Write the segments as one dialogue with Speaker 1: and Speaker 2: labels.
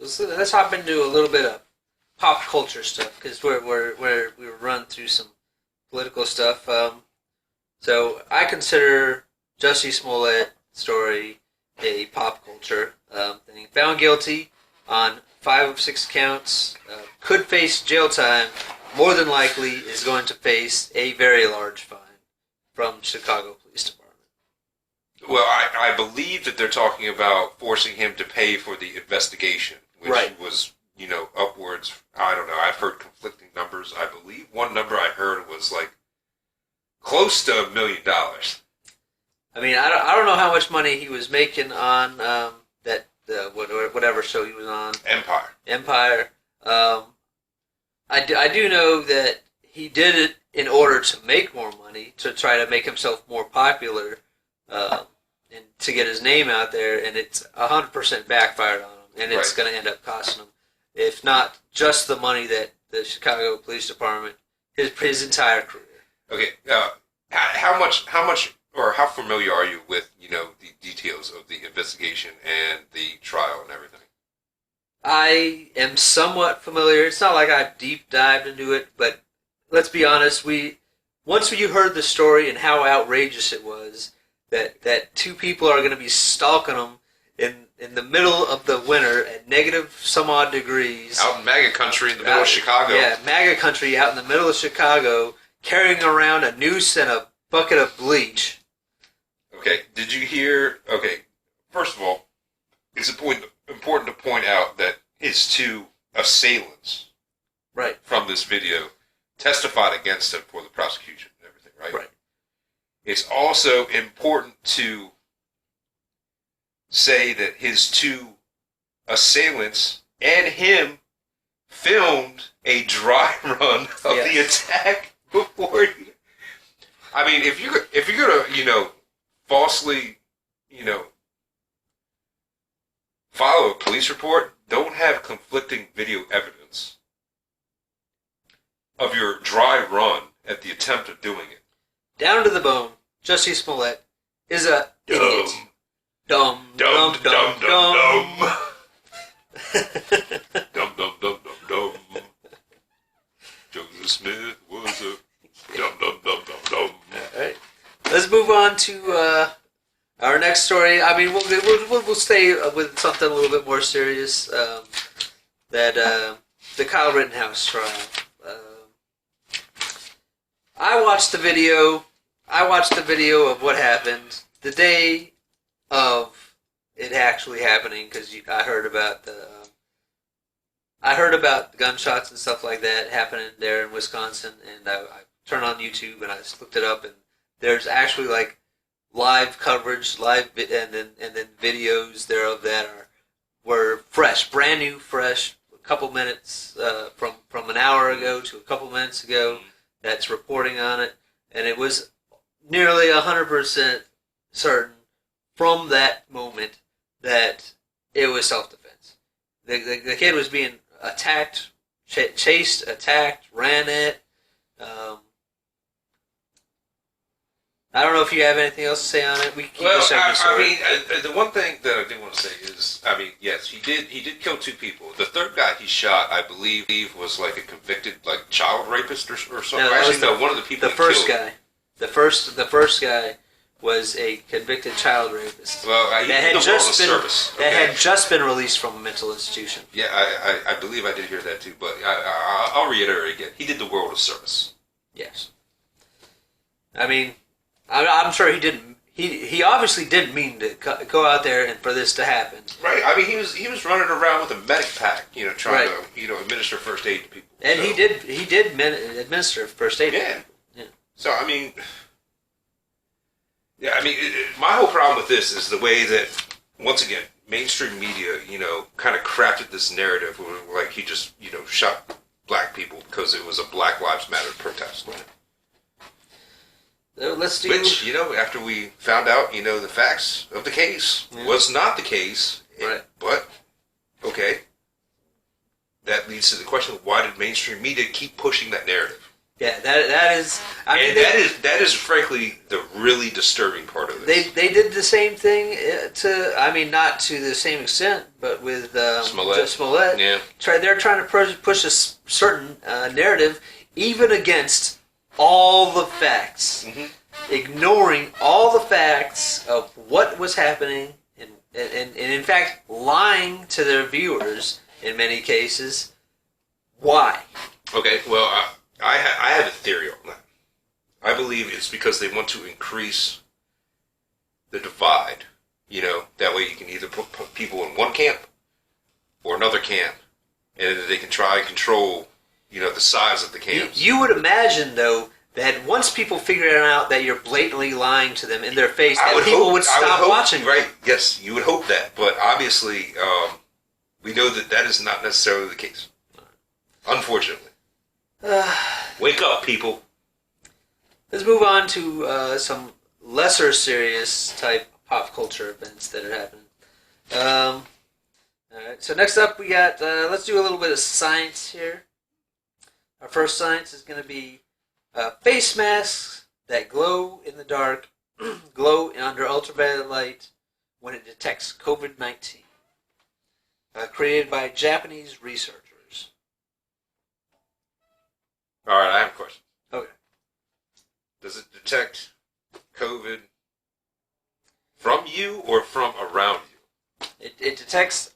Speaker 1: let's hop into a little bit of pop culture stuff because we were running through some political stuff. So I consider Jussie Smollett story a pop culture thing. Found guilty on 5 of 6 counts, could face jail time. More than likely is going to face a very large fine from Chicago Police Department.
Speaker 2: Well, I believe that they're talking about forcing him to pay for the investigation, which was, upwards. I don't know. I've heard conflicting numbers. I believe one number I heard was like close to $1 million.
Speaker 1: I mean, I don't know how much money he was making on that whatever show he was on. Empire. I do know that he did it in order to make more money, to try to make himself more popular, and to get his name out there, and it's 100% backfired on him, and it's going to end up costing him, if not just the money that the Chicago Police Department, his entire career.
Speaker 2: Okay, how much, or how familiar are you with, the details of the investigation and the trial and everything?
Speaker 1: I am somewhat familiar. It's not like I deep dived into it, but let's be honest. Once you heard the story and how outrageous it was, that 2 people are going to be stalking them in the middle of the winter at negative some odd degrees.
Speaker 2: Out in MAGA country in the middle of Chicago.
Speaker 1: Yeah, MAGA country out in the middle of Chicago, carrying around a noose and a bucket of bleach.
Speaker 2: Okay, did you hear? Okay, first of all, it's important to point out that his 2 assailants from this video testified against him for the prosecution and everything, right?
Speaker 1: Right.
Speaker 2: It's also important to say that his 2 assailants and him filmed a dry run of the attack before he... I mean, if you're gonna, falsely, follow a police report, don't have conflicting video evidence of your dry run at the attempt of doing it.
Speaker 1: Down to the bone, Jussie Smollett is a idiot. Dumb.
Speaker 2: Dumb. Dumb. Joseph Smith was a dumb.
Speaker 1: All right. Let's move on to our next story. I mean, we'll stay with something a little bit more serious. The Kyle Rittenhouse trial. I watched the video of what happened the day of it actually happening because I heard about the gunshots and stuff like that happening there in Wisconsin, and I turned on YouTube and I just looked it up, and there's actually like live coverage, and then videos thereof that were fresh, brand new, fresh, a couple minutes from an hour ago to a couple minutes ago. That's reporting on it, and it was nearly 100% certain from that moment that it was self-defense. The kid was being attacked, chased, attacked, ran at. I don't know if you have anything else to say on it.
Speaker 2: The one thing that I do want to say is, yes, he did kill 2 people. The third guy he shot, I believe, was like a convicted child rapist or something. One of the people.
Speaker 1: The first guy. The first guy was a convicted child rapist.
Speaker 2: Well,
Speaker 1: had just been released from a mental institution.
Speaker 2: Yeah, I believe I did hear that too. But I'll reiterate again. He did the world of service.
Speaker 1: Yes. I mean, I'm sure he didn't. He obviously didn't mean to go out there and for this to happen.
Speaker 2: Right. I mean, he was running around with a medic pack, trying to administer first aid to people.
Speaker 1: And so. he did administer first aid.
Speaker 2: Yeah. So my whole problem with this is the way that, once again, mainstream media, kind of crafted this narrative where, like, he just, shot black people because it was a Black Lives Matter protest. Which, after we found out, the facts of the case was not the case.
Speaker 1: Right.
Speaker 2: But, okay, that leads to the question, why did mainstream media keep pushing that narrative?
Speaker 1: Yeah, that is.
Speaker 2: That is frankly the really disturbing part of this.
Speaker 1: They did the same thing not to the same extent, but with Smollett.
Speaker 2: Yeah.
Speaker 1: They're trying to push a certain narrative, even against all the facts, ignoring all the facts of what was happening, and in fact lying to their viewers in many cases. Why?
Speaker 2: Okay, well, I have a theory on that. I believe it's because they want to increase the divide. That way you can either put people in one camp or another camp, and they can try and control, the size of the camps.
Speaker 1: You would imagine, though, that once people figure out that you're blatantly lying to them in their face, that people would stop watching.
Speaker 2: Right? Yes, you would hope that, but obviously, we know that is not necessarily the case. Unfortunately. Wake up, people.
Speaker 1: Let's move on to some lesser serious type pop culture events that are happening. All right. So next up, we got. Let's do a little bit of science here. Our first science is going to be face masks that glow in the dark, glow under ultraviolet light when it detects COVID-19. Created by Japanese researchers.
Speaker 2: All right, I have a question.
Speaker 1: Okay.
Speaker 2: Does it detect COVID from you or from around you?
Speaker 1: It detects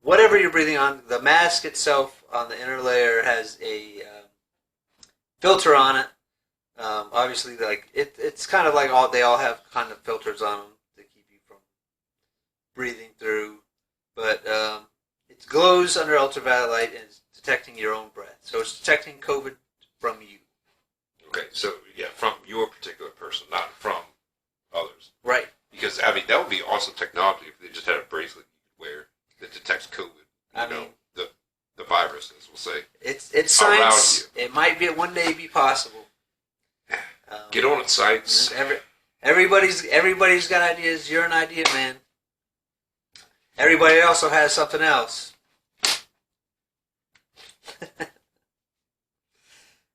Speaker 1: whatever you're breathing on. The mask itself on the inner layer has a filter on it. Obviously, it's kind of like they all have kind of filters on them to keep you from breathing through. But it glows under ultraviolet light and it's detecting your own breath. So it's detecting COVID from you.
Speaker 2: Okay, so from your particular person, not from others.
Speaker 1: Right.
Speaker 2: Because that would be awesome technology if they just had a bracelet you could wear that detects COVID. The virus, as we'll say.
Speaker 1: It's science. It might one day be possible.
Speaker 2: Get on it, sites.
Speaker 1: Everybody's got ideas. You're an idea man. Everybody also has something else.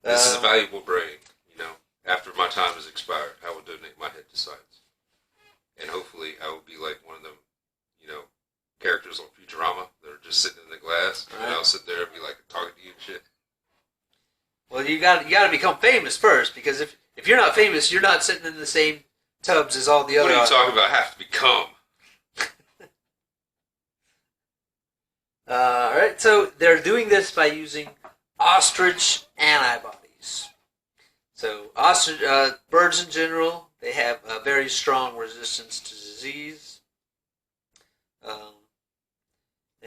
Speaker 2: This is a valuable brain. After my time has expired, I will donate my head to science. And hopefully I will be like one of them, characters on Futurama that are just sitting in the glass. Right. And I'll sit there and be like talking to you and shit.
Speaker 1: Well, you got to become famous first, because if you're not famous, you're not sitting in the same tubs as all the other.
Speaker 2: What are you talking about? Have to become.
Speaker 1: All right, so they're doing this by using ostrich antibodies. So ostrich, birds in general, they have a very strong resistance to disease.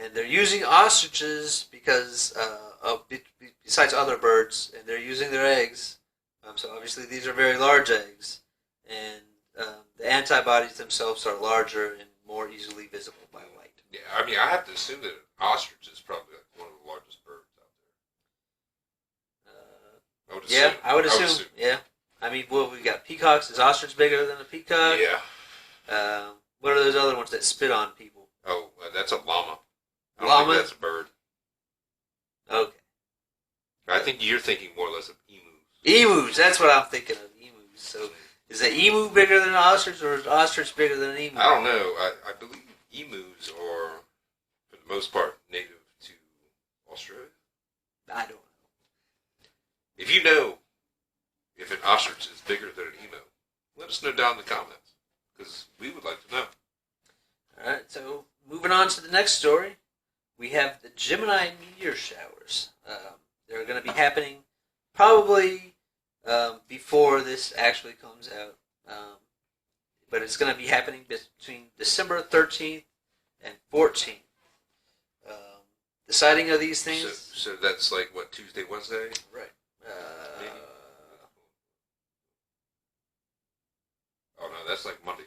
Speaker 1: And they're using ostriches because besides other birds, and they're using their eggs. So obviously these are very large eggs, and the antibodies themselves are larger and more easily visible by light.
Speaker 2: Yeah, I have to assume that an ostrich is probably one of the largest birds out there.
Speaker 1: I would assume. Yeah. We got peacocks. Is ostrich bigger than a peacock?
Speaker 2: Yeah.
Speaker 1: What are those other ones that spit on people?
Speaker 2: Oh, that's a llama. I don't
Speaker 1: Llama?
Speaker 2: think that's a bird.
Speaker 1: Okay.
Speaker 2: I think you're thinking more or less of emus.
Speaker 1: Emus, that's what I'm thinking of, emus. So, is an emu bigger than an ostrich, or is an ostrich bigger than an emu?
Speaker 2: I don't know. I believe emus are, for the most part, native to Australia.
Speaker 1: I don't know.
Speaker 2: If you know if an ostrich is bigger than an emu, let us know down in the comments, because we would like to know.
Speaker 1: All right, so moving on to the next story, we have the Gemini meteor showers. They're going to be happening probably before this actually comes out, but it's going to be happening between December 13th and 14th. The sighting of these things...
Speaker 2: So that's like, what, Tuesday, Wednesday?
Speaker 1: Right.
Speaker 2: Oh, no, that's like Monday,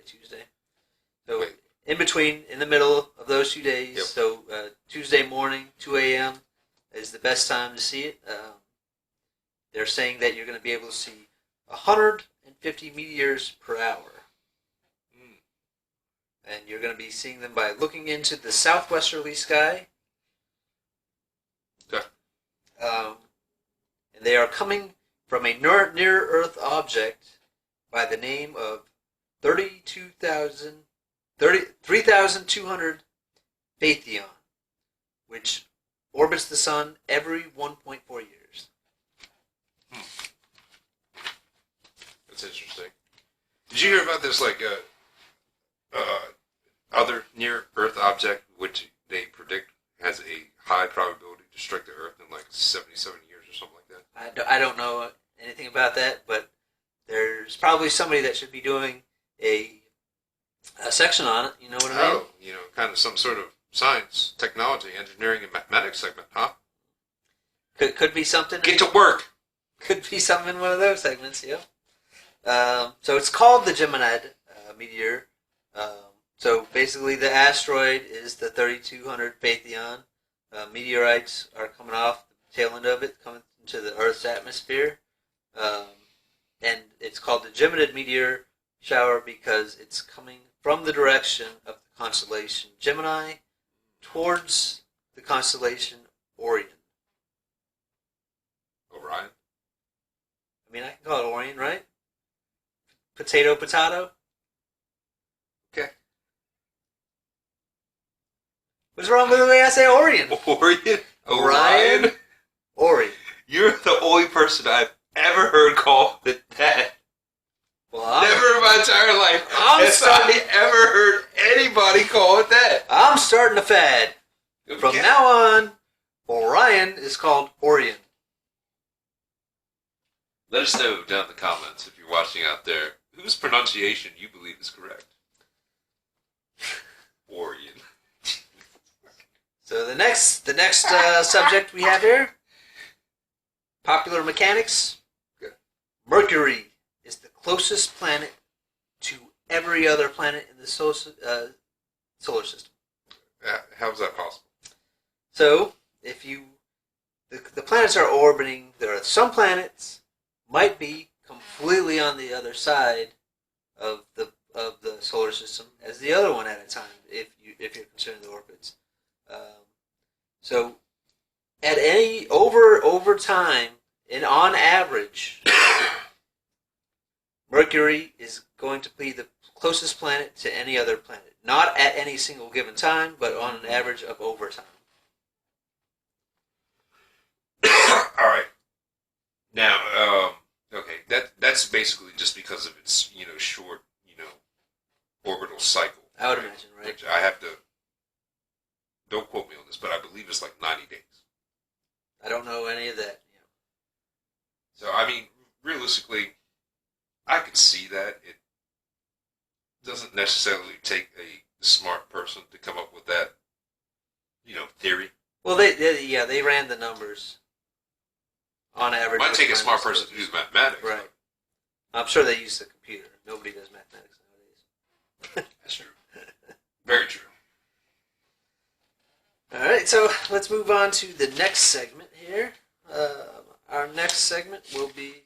Speaker 1: Tuesday. So in between, in the middle of those 2 days,
Speaker 2: yep.
Speaker 1: So Tuesday morning, 2 a.m. is the best time to see it. They're saying that you're going to be able to see 150 meteors per hour. And you're going to be seeing them by looking into the southwesterly sky.
Speaker 2: Okay.
Speaker 1: and they are coming from a near-Earth object by the name of 3,200 Phaethon, which orbits the sun every 1.4 years.
Speaker 2: That's interesting. Did you hear about this, other near-Earth object which they predict has a high probability to strike the Earth in 77 years or something like that?
Speaker 1: I don't know anything about that, but there's probably somebody that should be doing a section on it. You know what I mean?
Speaker 2: Oh, kind of some sort of science, technology, engineering, and mathematics segment, huh?
Speaker 1: Could be something.
Speaker 2: Get to work!
Speaker 1: Could be something in one of those segments, yeah. So it's called the Geminid meteor. So basically the asteroid is the 3,200 Phaethon. Meteorites are coming off the tail end of it, coming into the Earth's atmosphere. And it's called the Geminid meteor shower because it's coming from the direction of the constellation Gemini towards the constellation Orion.
Speaker 2: Orion?
Speaker 1: I mean, I can call it Orion, right? Potato.
Speaker 2: Okay.
Speaker 1: What's wrong with the way I say Orion?
Speaker 2: Orion?
Speaker 1: Orion? Orion.
Speaker 2: You're the only person I've ever heard call it that.
Speaker 1: Well,
Speaker 2: never in my entire life have I ever heard anybody call it that.
Speaker 1: I'm starting a fad.
Speaker 2: Okay.
Speaker 1: From now on, Orion is called Orion.
Speaker 2: Let us know down in the comments if you're watching out there whose pronunciation you believe is correct. Orion.
Speaker 1: So the next subject we have here, popular mechanics.
Speaker 2: Good.
Speaker 1: Mercury is the closest planet to every other planet in the solar system.
Speaker 2: How is that possible?
Speaker 1: So if the planets are orbiting the Earth. Some planets might be completely on the other side of the solar system as the other one at a time, if you're considering the orbits. So at any over time, and on average, Mercury is going to be the closest planet to any other planet. Not at any single given time, but on an average of over time.
Speaker 2: All right. Now, okay, that's basically just because of its short orbital cycle.
Speaker 1: I would imagine, right?
Speaker 2: Which I have to. Don't quote me on this, but I believe it's 90 days.
Speaker 1: I don't know any of that.
Speaker 2: So I mean, realistically, I could see that. It doesn't necessarily take a smart person to come up with that, theory.
Speaker 1: Well, they ran the numbers. On average,
Speaker 2: It might take a smart person to do mathematics.
Speaker 1: Right. I'm sure they use the computer. Nobody does mathematics nowadays.
Speaker 2: That's true. Very true.
Speaker 1: All right, so let's move on to the next segment here. Our next segment will be